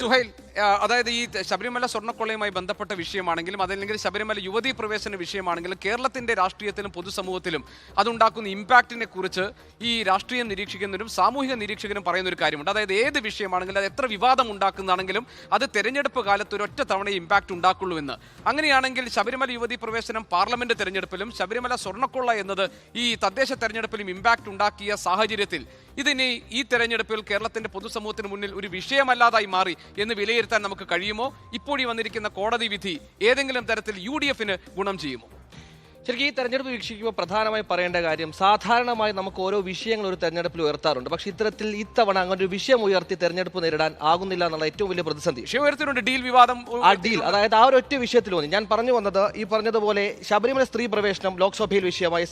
സുഹൈൽ, അതായത് ഈ ശബരിമല സ്വർണ്ണക്കൊള്ളയുമായി ബന്ധപ്പെട്ട വിഷയമാണെങ്കിലും അതല്ലെങ്കിൽ ശബരിമല യുവതീ പ്രവേശന വിഷയമാണെങ്കിലും കേരളത്തിന്റെ രാഷ്ട്രീയത്തിലും പൊതുസമൂഹത്തിലും അതുണ്ടാക്കുന്ന ഇമ്പാക്റ്റിനെ കുറിച്ച് ഈ രാഷ്ട്രീയം നിരീക്ഷിക്കുന്നവരും സാമൂഹിക നിരീക്ഷകരും പറയുന്ന ഒരു കാര്യമുണ്ട്. അതായത് ഏത് വിഷയമാണെങ്കിലും അത് എത്ര വിവാദം ഉണ്ടാക്കുന്നതാണെങ്കിലും അത് തെരഞ്ഞെടുപ്പ് കാലത്ത് ഒരൊറ്റ തവണ ഇമ്പാക്റ്റ് ഉണ്ടാക്കുള്ളൂ എന്ന്. അങ്ങനെയാണെങ്കിൽ ശബരിമല യുവതീ പ്രവേശനം പാർലമെന്റ് തെരഞ്ഞെടുപ്പിലും ശബരിമല സ്വർണ്ണക്കൊള്ള എന്നത് ഈ തദ്ദേശ തെരഞ്ഞെടുപ്പിലും ഇമ്പാക്റ്റ് ഉണ്ടാക്കിയ സാഹചര്യത്തിൽ ഇതിനി ഈ തെരഞ്ഞെടുപ്പിൽ കേരളത്തിന്റെ പൊതുസമൂഹത്തിന് മുന്നിൽ ഒരു വിഷയമല്ലാതായി മാറി എന്ന് വിലയിരുത്താൻ നമുക്ക് കഴിയുമോ? ഇപ്പോഴീ വന്നിരിക്കുന്ന കോടതി വിധി ഏതെങ്കിലും തരത്തിൽ UDF ഗുണം ചെയ്യുമോ? ശരിക്കും ഈ തെരഞ്ഞെടുപ്പ് വീക്ഷിക്കുമ്പോൾ പ്രധാനമായി പറയേണ്ട കാര്യം, സാധാരണമായി നമുക്ക് ഓരോ വിഷയങ്ങൾ ഒരു തെരഞ്ഞെടുപ്പിൽ ഉയർത്താറുണ്ട്. പക്ഷേ ഇത്തരത്തിൽ ഇത്തവണ അങ്ങനെ ഒരു വിഷയം ഉയർത്തി തെരഞ്ഞെടുപ്പ് നേരിടാൻ ആകുന്നില്ല എന്നുള്ള ഏറ്റവും വലിയ പ്രതിസന്ധി. വിഷയം ഉയർത്തിയിട്ടുണ്ട്, ഡീൽ വിവാദം. ആ ഡീൽ, അതായത് ആ ഒരൊറ്റ വിഷയത്തിൽ തോന്നി. ഞാൻ പറഞ്ഞു വന്നത് ഈ പറഞ്ഞതുപോലെ ശബരിമല സ്ത്രീ പ്രവേശനം ലോക്സഭയിൽ വിഷയമായി,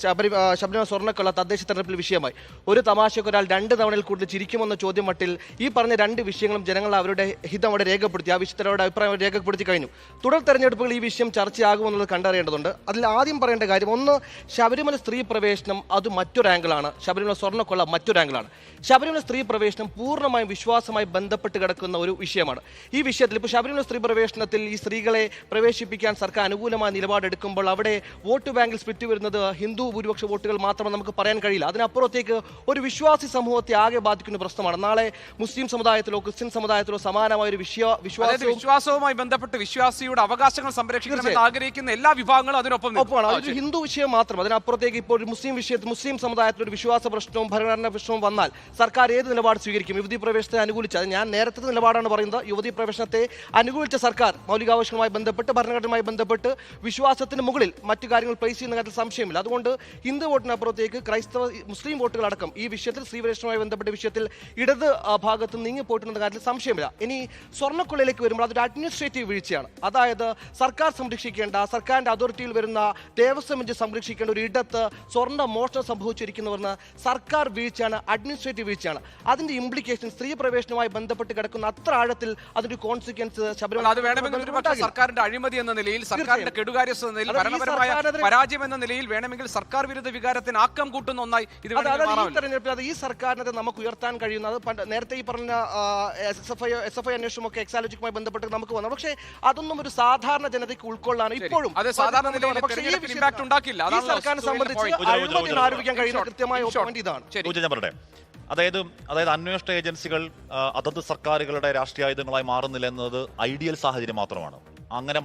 ശബരിമല സ്വർണ്ണക്കൊള്ള തദ്ദേശ തെരഞ്ഞെടുപ്പിൽ വിഷയമായി. ഒരു തമാശക്ക് ഒരാൾ 2 തവണയിൽ കൂടുതൽ ചിരിക്കുമെന്ന ചോദ്യം മട്ടിൽ ഈ പറഞ്ഞ 2 വിഷയങ്ങളും ജനങ്ങൾ അവരുടെ ഹിതം അവിടെ രേഖപ്പെടുത്തി, ആ വിഷയത്തിൽ അവരുടെ അഭിപ്രായം രേഖപ്പെടുത്തി കഴിഞ്ഞു. തുടർ തെരഞ്ഞെടുപ്പുകൾ ഈ വിഷയം ചർച്ചയാകുമെന്നുള്ളത് കണ്ടറിയേണ്ടതുണ്ട്. അതിൽ ആദ്യം പറയേണ്ട കാര്യം, ഒന്ന്, ശബരിമല സ്ത്രീ പ്രവേശനം അത് മറ്റൊരു ആംഗിളാണ്, ശബരിമല സ്വർണ്ണക്കൊള്ള മറ്റൊരു ആംഗിളാണ്. ശബരിമല സ്ത്രീ പ്രവേശനം പൂർണ്ണമായും വിശ്വാസമായി ബന്ധപ്പെട്ട് കിടക്കുന്ന ഒരു വിഷയമാണ്. ഈ വിഷയത്തിൽ ഇപ്പോൾ ശബരിമല സ്ത്രീ പ്രവേശനത്തിൽ ഈ സ്ത്രീകളെ പ്രവേശിപ്പിക്കാൻ സർക്കാർ അനുകൂലമായ നിലപാടെടുക്കുമ്പോൾ അവിടെ വോട്ട് ബാങ്കിൽ സ്പ്ലിറ്റ് വരുന്നത് ഹിന്ദു ഭൂരിപക്ഷ വോട്ടുകൾ മാത്രമേ നമുക്ക് പറയാൻ കഴിയില്ല. അതിനപ്പുറത്തേക്ക് ഒരു വിശ്വാസി സമൂഹത്തെ ആകെ ബാധിക്കുന്ന പ്രശ്നമാണ്. നാളെ മുസ്ലിം സമുദായത്തിലോ ക്രിസ്ത്യൻ സമുദായത്തിലോ സമാനമായ ഒരു വിശ്വാസവുമായി ബന്ധപ്പെട്ട് വിശ്വാസിയുടെ അവകാശങ്ങൾ സംരക്ഷിക്കണമെന്ന് ആഗ്രഹിക്കുന്ന എല്ലാ വിഭാഗങ്ങളും അതിനൊപ്പം ഒപ്പമാണ്. അതൊരു ഹിന്ദു വിഷയം മാത്രം. അതിനപ്പുറത്തേക്ക് ഇപ്പോൾ ഒരു മുസ്ലിം സമുദായത്തിൽ ഒരു വിശ്വാസ പ്രശ്നവും ഭരണഘടനാ പ്രശ്നവും വന്നാൽ സർക്കാർ ഏത് നിലപാട് സ്വീകരിക്കും? യുവതീ പ്രവേശനത്തെ അനുകൂലിച്ച്, അത് ഞാൻ നേരത്തെ നിലപാടാണ് പറയുന്നത്, യുവതീ പ്രവേശനത്തെ അനുകൂലിച്ച സർക്കാർ മൗലികാവകാശങ്ങളുമായി ബന്ധപ്പെട്ട് ഭരണഘടനയുമായി ബന്ധപ്പെട്ട് വിശ്വാസത്തിന് മുകളിൽ മറ്റു കാര്യങ്ങൾ പ്ലേസ് ചെയ്യുന്ന കാര്യത്തിൽ സംശയമില്ല. അതുകൊണ്ട് ഹിന്ദു വോട്ടിനപ്പുറത്തേക്ക് ക്രൈസ്തവ മുസ്ലിം വോട്ടുകളടക്കം ഈ വിഷയത്തിൽ സ്ത്രീ പ്രവേശനവുമായി ബന്ധപ്പെട്ട വിഷയത്തിൽ ഇടത് ഭാഗത്ത് നീങ്ങിപ്പോയിട്ടുണ്ടെന്ന കാര്യത്തിൽ സംശയമില്ല. ഇനി സ്വർണ്ണക്കൊള്ളയിലേക്ക് വരുമ്പോൾ അതൊരു അഡ്മിനിസ്ട്രേറ്റീവ് വീഴ്ചയാണ്. അതായത് സർക്കാർ സംരക്ഷിക്കേണ്ട, സർക്കാരിന്റെ അതോറിറ്റിയിൽ വരുന്ന ദേവസ്വം ബെഞ്ച് സംരക്ഷിക്കേണ്ട ഒരു ഇടത്ത് സ്വർണ്ണ മോഷണം സംഭവിച്ചിരിക്കുന്നവരെന്ന് സർക്കാർ വീഴ്ചയാണ്, അഡ്മിനിസ്ട്രേറ്റീവ് വീഴ്ചയാണ്. അതിന്റെ ഇംപ്ലിക്കേഷൻ സ്ത്രീ പ്രവേശനവുമായി ബന്ധപ്പെട്ട് കിടക്കുന്ന അത്ര ആഴത്തിൽ അതിന്റെ കോൺസിക്വൻസ് സർക്കാരിന്റെ അഴിമതി എന്ന നിലയിൽ, സർക്കാരിന്റെ കെടുകാര്യസ്ഥ എന്ന നിലയിൽ, ഭരണപരമായ പരാജയം എന്ന നിലയിൽ വേണമെങ്കിൽ സർക്കാർ വിരുദ്ധ വികാരത്തിന് ആക്കം കൂട്ടുന്ന ഒന്നായി ഇത് തെരഞ്ഞെടുപ്പിൽ ഈ സർക്കാരിനെ നമുക്ക് ഉയർത്താൻ കഴിയുന്നത് നേരത്തെ ഈ പറഞ്ഞ SFI അന്വേഷണമൊക്കെ എക്സാലോജിക്കുമായി ബന്ധപ്പെട്ട് നമുക്ക് വന്നു. പക്ഷേ അതൊന്നും ഒരു സാധാരണ ജനതയ്ക്ക് ഉൾക്കൊള്ളാൻ ഇപ്പോഴും സർക്കാരിനെ സംബന്ധിച്ച് ആരോപിക്കാൻ കഴിയുന്ന കൃത്യമായ പോയിന്റ് ഇതാണ്. അതായത് അന്വേഷണ ഏജൻസികൾ അതത് സർക്കാരുകളുടെ രാഷ്ട്രീയ ആയുധങ്ങളായി മാറുന്നില്ല എന്നത് ഐഡിയൽ സാഹചര്യം മാത്രമാണ്. അങ്ങനെ